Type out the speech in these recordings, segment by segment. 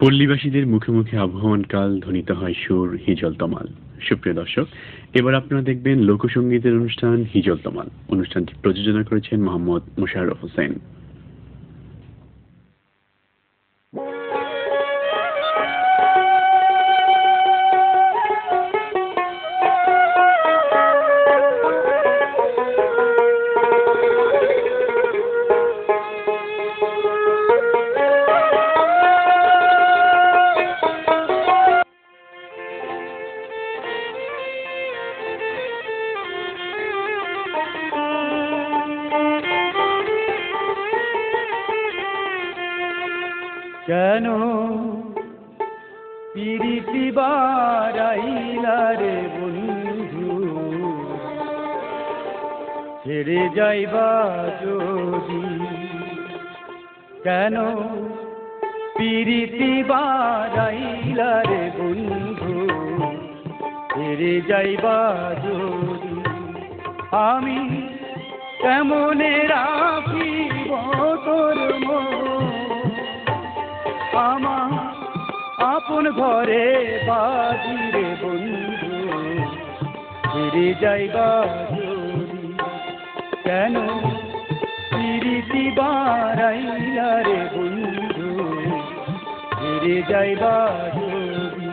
পল্লীবাসীদের মুখে মুখে আবহমানকাল ধ্বনিত হয় সুর হিজল তমাল। সুপ্রিয় দর্শক, এবার আপনারা দেখবেন লোকসঙ্গীতের অনুষ্ঠান হিজল তমাল। অনুষ্ঠানটি প্রযোজনা করেছেন মোহাম্মদ মোশাররফ হোসেন। কেন পিরিতি বারাইলা রে বন্ধু, ছেড়ে যাইবা যদি? কেন পিরিতি বারাইলা রে বন্ধু, ছেড়ে যাইবা যদি? আমি কেমনে রাখিব তোর মন, আমার আপন ঘরে বাজিরে বন্ধু, ফিরে যাইবা যদি? কেন পিরিতি বারাইলা রে বন্ধু, ফিরে যাইবা যদি?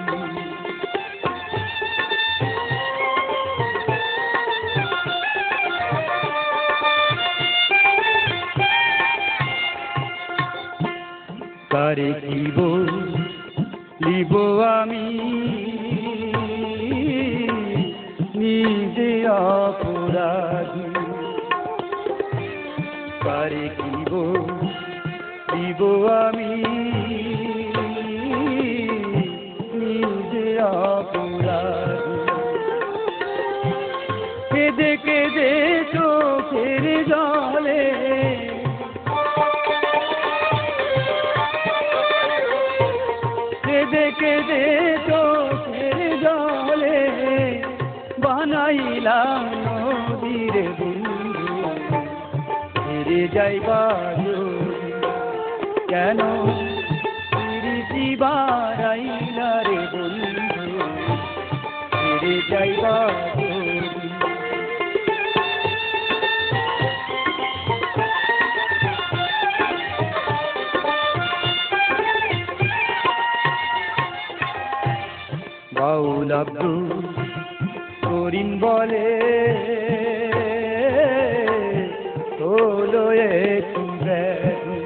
কারে কি বলিব আমি নিজে অপরাধী? কারে কি বলিব আমি নিজে অপরাধী? কেঁদে কেঁদে চোখের জলে কেঁদে চোখের জলে বানাইলাম নদীর বন্ধু, ফিরে যাইবা যদি? কেন পিরিতি বারাইলা রে বন্ধু, ফিরে যাইবা যদি? বাউল আব্দুল করিম বলে হলো একটু ব্যাধি।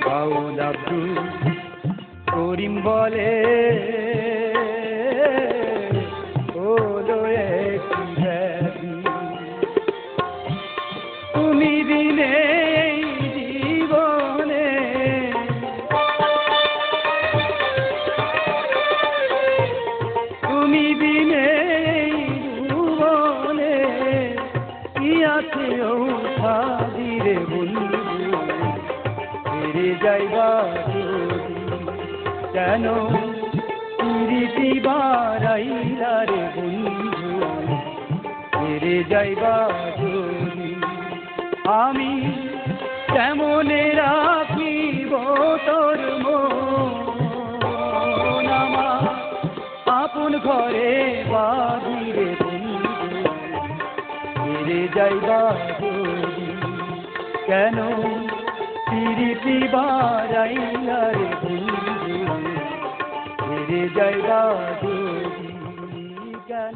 বাউল আব্দুল করিম বলে হলো একটু ব্যাধি। তুমি দিনে জীবনে বিনে ভুবনে কি আছে রে বন্ধু, ফিরে যাইবা যদি? কেন পিরিতি বারাইলা রে বন্ধু, ফিরে যাইবা যদি? আমি কেমনে রাখিব তোর মন, আমার আপন ঘরে বাজিরে বন্ধু, ফিরে যাইবা যদি? কেন পিরিতি বারাইলা রে বন্ধু, ফিরে যাইবা যদি? কেন